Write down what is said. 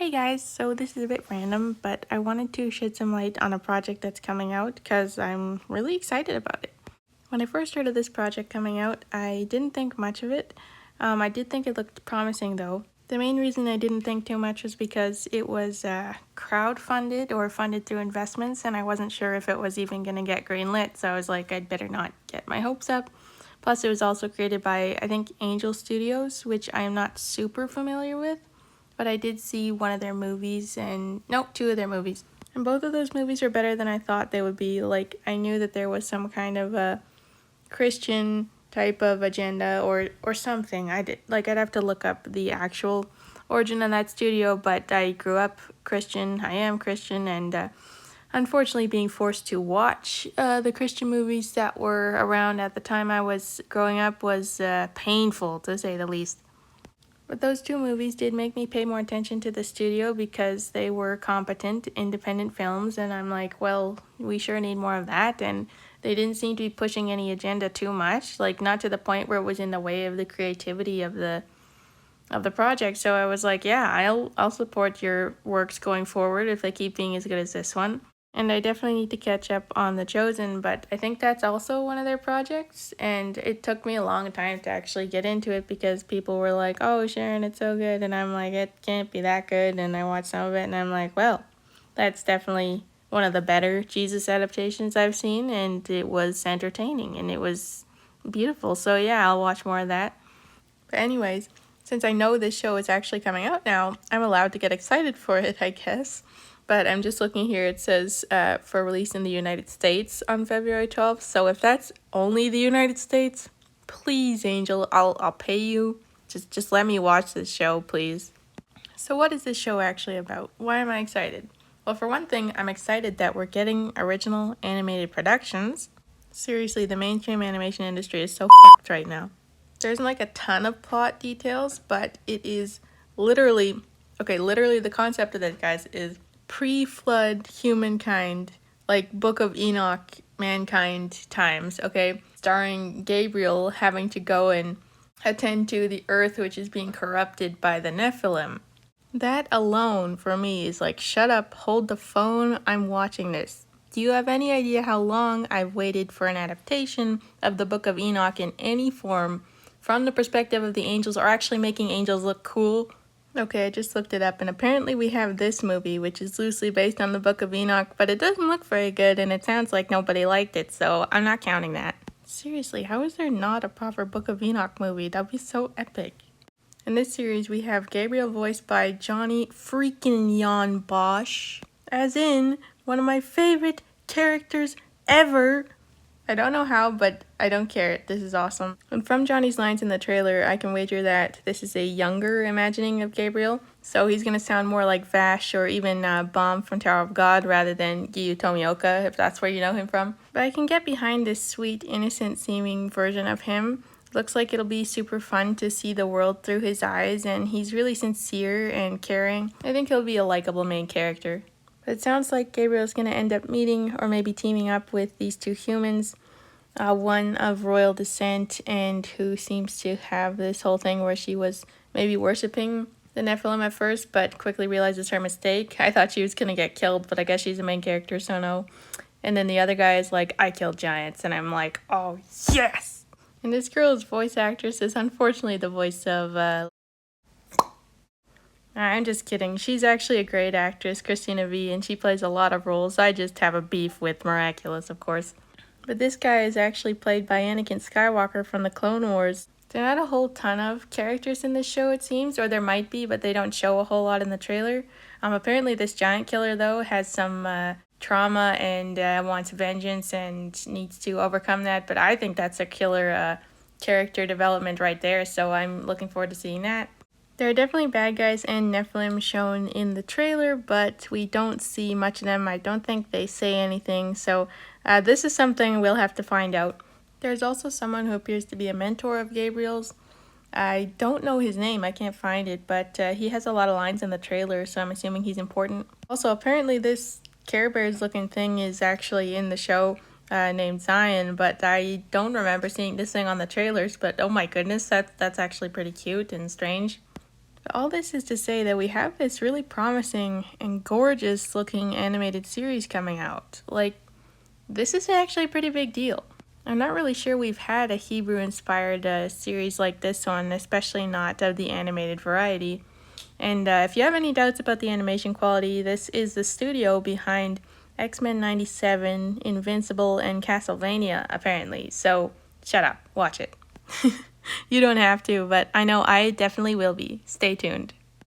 Hey guys, so this is a bit random, but I wanted to shed some light on a project that's coming out because I'm really excited about it. When I first heard of this project coming out, I didn't think much of it. I did think it looked promising though. The main reason I didn't think too much was because it was crowdfunded or funded through investments, and I wasn't sure if it was even going to get greenlit, so I was like, I'd better not get my hopes up. Plus, it was also created by, I think, Angel Studios, which I'm not super familiar with. But I did see one of their movies, two of their movies. And both of those movies are better than I thought they would be. Like, I knew that there was some kind of a Christian type of agenda or something. I'd have to look up the actual origin of that studio, but I grew up Christian. I am Christian, and unfortunately being forced to watch the Christian movies that were around at the time I was growing up was painful, to say the least. But those two movies did make me pay more attention to the studio because they were competent, independent films, and I'm like, well, we sure need more of that. And they didn't seem to be pushing any agenda too much, like not to the point where it was in the way of the creativity of the project. So I was like, yeah, I'll support your works going forward if they keep being as good as this one. And I definitely need to catch up on The Chosen, but I think that's also one of their projects, and it took me a long time to actually get into it because people were like, oh, Sharon, it's so good, and I'm like, it can't be that good, and I watched some of it, and I'm like, well, that's definitely one of the better Jesus adaptations I've seen, and it was entertaining, and it was beautiful, so yeah, I'll watch more of that. But anyways, since I know this show is actually coming out now, I'm allowed to get excited for it, I guess. But I'm just looking here, it says for release in the United States on February 12th. So if that's only the United States, please, Angel, I'll pay you. Just let me watch this show, please. So what is this show actually about? Why am I excited? Well, for one thing, I'm excited that we're getting original animated productions. Seriously, the mainstream animation industry is so fucked right now. There isn't like a ton of plot details, but it is literally the concept of that, guys, is pre-flood humankind, like Book of Enoch mankind times, okay? Starring Gabriel having to go and attend to the earth, which is being corrupted by the Nephilim. That alone, for me, is like, shut up, hold the phone, I'm watching this. Do you have any idea how long I've waited for an adaptation of the Book of Enoch in any form from the perspective of the angels, or actually making angels look cool? Okay, I just looked it up, and apparently we have this movie, which is loosely based on the Book of Enoch, but it doesn't look very good, and it sounds like nobody liked it, so I'm not counting that. Seriously, how is there not a proper Book of Enoch movie? That'd be so epic. In this series, we have Gabriel voiced by Johnny freaking Jan Bosch, as in one of my favorite characters ever. I don't know how, but I don't care. This is awesome. And from Johnny's lines in the trailer, I can wager that this is a younger imagining of Gabriel. So he's going to sound more like Vash or even Bomb from Tower of God rather than Giyu Tomioka, if that's where you know him from. But I can get behind this sweet, innocent-seeming version of him. Looks like it'll be super fun to see the world through his eyes, and he's really sincere and caring. I think he'll be a likable main character. It sounds like Gabriel's going to end up meeting or maybe teaming up with these two humans, one of royal descent and who seems to have this whole thing where she was maybe worshipping the Nephilim at first, but quickly realizes her mistake. I thought she was going to get killed, but I guess she's the main character, so no. And then the other guy is like, I killed giants, and I'm like, oh, yes! And this girl's voice actress is unfortunately the voice of, I'm just kidding. She's actually a great actress, Christina V, and she plays a lot of roles. I just have a beef with Miraculous, of course. But this guy is actually played by Anakin Skywalker from the Clone Wars. There are not a whole ton of characters in this show, it seems, or there might be, but they don't show a whole lot in the trailer. Apparently this giant killer, though, has some trauma and wants vengeance and needs to overcome that, but I think that's a killer character development right there, so I'm looking forward to seeing that. There are definitely bad guys and Nephilim shown in the trailer, but we don't see much of them. I don't think they say anything, so this is something we'll have to find out. There's also someone who appears to be a mentor of Gabriel's. I don't know his name, I can't find it, but he has a lot of lines in the trailer, so I'm assuming he's important. Also, apparently this Care Bears looking thing is actually in the show named Zion, but I don't remember seeing this thing on the trailers, but oh my goodness, that's actually pretty cute and strange. But all this is to say that we have this really promising and gorgeous looking animated series coming out. Like, this is actually a pretty big deal. I'm not really sure we've had a Hebrew-inspired series like this one, especially not of the animated variety. And if you have any doubts about the animation quality, this is the studio behind X-Men 97, Invincible, and Castlevania, apparently. So, shut up. Watch it. You don't have to, but I know I definitely will be. Stay tuned.